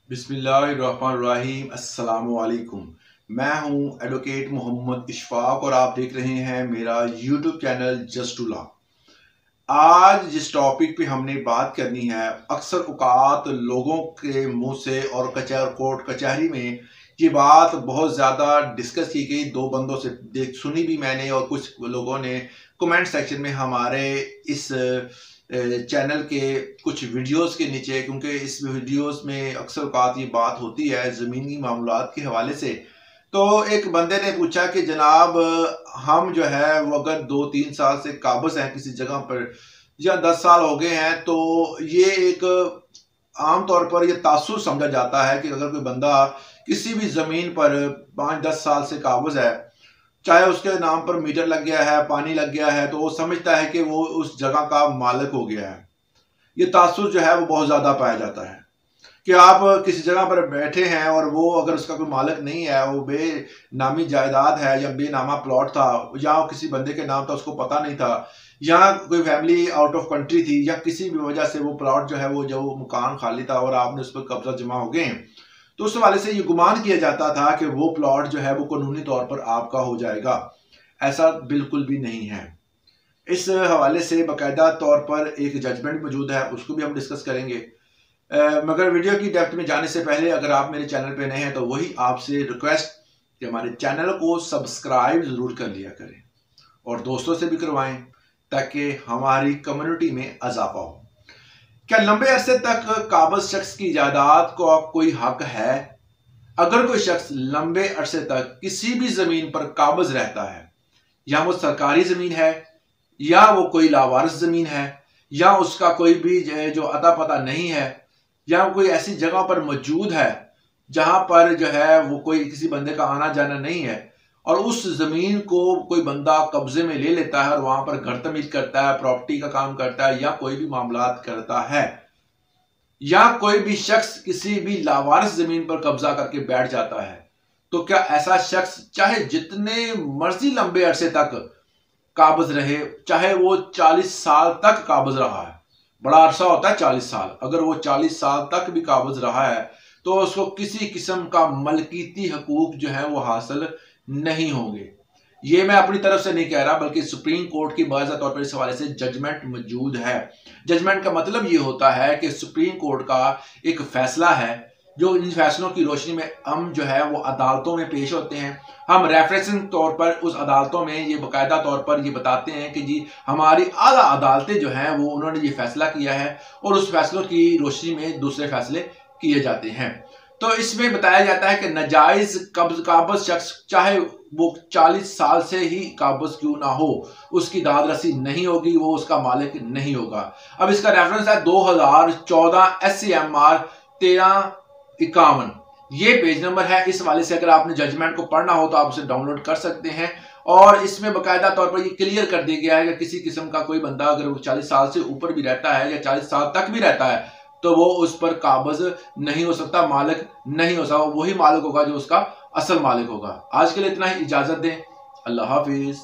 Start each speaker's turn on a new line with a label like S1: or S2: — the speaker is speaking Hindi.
S1: बिस्मिल्लाहिर्रहमानिर्रहीम अस्सलामुअलैकुम। मैं हूं एडवोकेट मोहम्मद इशफाक और आप देख रहे हैं मेरा YouTube channel just to law. आज जिस टॉपिक पे हमने बात करनी है, अक्सर औकात लोगों के मुंह से और कोर्ट कचहरी में ये बात बहुत ज़्यादा डिस्कस की गई, दो बंदों से सुनी भी मैंने और कुछ लोगों ने कमेंट सेक्शन में हमारे इस चैनल के कुछ वीडियोस के नीचे, क्योंकि इस वीडियोस में अक्सर औकात ये बात होती है ज़मीनी मामलात के हवाले से। तो एक बंदे ने पूछा कि जनाब, हम जो है वो अगर 2-3 साल से काबिज हैं किसी जगह पर या 10 साल हो गए हैं, तो ये एक आम तौर पर ये तासुर समझा जाता है कि अगर कोई बंदा किसी भी ज़मीन पर 5-10 साल से काबिज है, चाहे उसके नाम पर मीटर लग गया है, पानी लग गया है, तो वो समझता है कि वो उस जगह का मालिक हो गया है। ये तासुर जो है वो बहुत ज़्यादा पाया जाता है कि आप किसी जगह पर बैठे हैं और वो अगर उसका कोई मालिक नहीं है, वो बेनामी जायदाद है या बेनामा प्लॉट था या किसी बंदे के नाम था, उसको पता नहीं था, या कोई फैमिली आउट ऑफ कंट्री थी, या किसी भी वजह से वो प्लॉट जो है वो जो मकान खाली था और आपने उस पर कब्जा जमा हो गए, तो उस हवाले से ये गुमान किया जाता था कि वो प्लॉट जो है वो कानूनी तौर पर आपका हो जाएगा। ऐसा बिल्कुल भी नहीं है। इस हवाले से बाकायदा तौर पर एक जजमेंट मौजूद है, उसको भी हम डिस्कस करेंगे। मगर वीडियो की डेप्थ में जाने से पहले अगर आप मेरे चैनल पे नए हैं तो वही आपसे रिक्वेस्ट कि हमारे चैनल को सब्सक्राइब ज़रूर कर लिया करें और दोस्तों से भी करवाएं ताकि हमारी कम्युनिटी में इजाफा हो। क्या लंबे अरसे तक काबिज शख्स की जायदाद को कोई हक है? अगर कोई शख्स लंबे अरसे तक किसी भी ज़मीन पर काबिज रहता है, या वो सरकारी ज़मीन है या वो कोई लावारिस ज़मीन है या उसका कोई भी जो अता पता नहीं है, या कोई ऐसी जगह पर मौजूद है जहां पर जो है वो कोई किसी बंदे का आना जाना नहीं है, और उस जमीन को कोई बंदा कब्जे में ले लेता है और वहां पर घर तमीर करता है, प्रॉपर्टी का काम करता है या कोई भी मामलात करता है, या कोई भी शख्स किसी भी लावारिस जमीन पर कब्जा करके बैठ जाता है, तो क्या ऐसा शख्स चाहे जितने मर्जी लंबे अरसे तक काबिज रहे, चाहे वो 40 साल तक काबिज रहा है, बड़ा अरसा होता है 40 साल, अगर वो 40 साल तक भी काबिज रहा है तो उसको किसी किस्म का मलकीती हकूक जो है वो हासिल नहीं होंगे। ये मैं अपनी तरफ से नहीं कह रहा, बल्कि सुप्रीम कोर्ट की बाज़ तौर पर इस हवाले से जजमेंट मौजूद है। जजमेंट का मतलब ये होता है कि सुप्रीम कोर्ट का एक फैसला है, जो इन फैसलों की रोशनी में हम जो है वो अदालतों में पेश होते हैं। हम रेफरेंसिंग तौर पर उस अदालतों में ये बाकायदा तौर पर ये बताते हैं कि जी हमारी आला अदालतें जो हैं वो उन्होंने ये फैसला किया है, और उस फैसलों की रोशनी में दूसरे फैसले किए जाते हैं। तो इसमें बताया जाता है कि नाजायज काबिज शख्स चाहे वो 40 साल से ही काबिज क्यों ना हो, उसकी दाद रसी नहीं होगी, वो उसका मालिक नहीं होगा। अब इसका रेफरेंस है 2014 SCMR 1351, ये पेज नंबर है। इस वाले से अगर आपने जजमेंट को पढ़ना हो तो आप उसे डाउनलोड कर सकते हैं, और इसमें बाकायदा तौर पर ये क्लियर कर दिया गया है कि किसी किस्म का कोई बंदा अगर वो 40 साल से ऊपर भी रहता है या 40 साल तक भी रहता है तो वो उस पर काबिज नहीं हो सकता, मालिक नहीं हो सकता। वही मालिक होगा जो उसका असल मालिक होगा। आज के लिए इतना ही, इजाजत दें। अल्लाह हाफिज।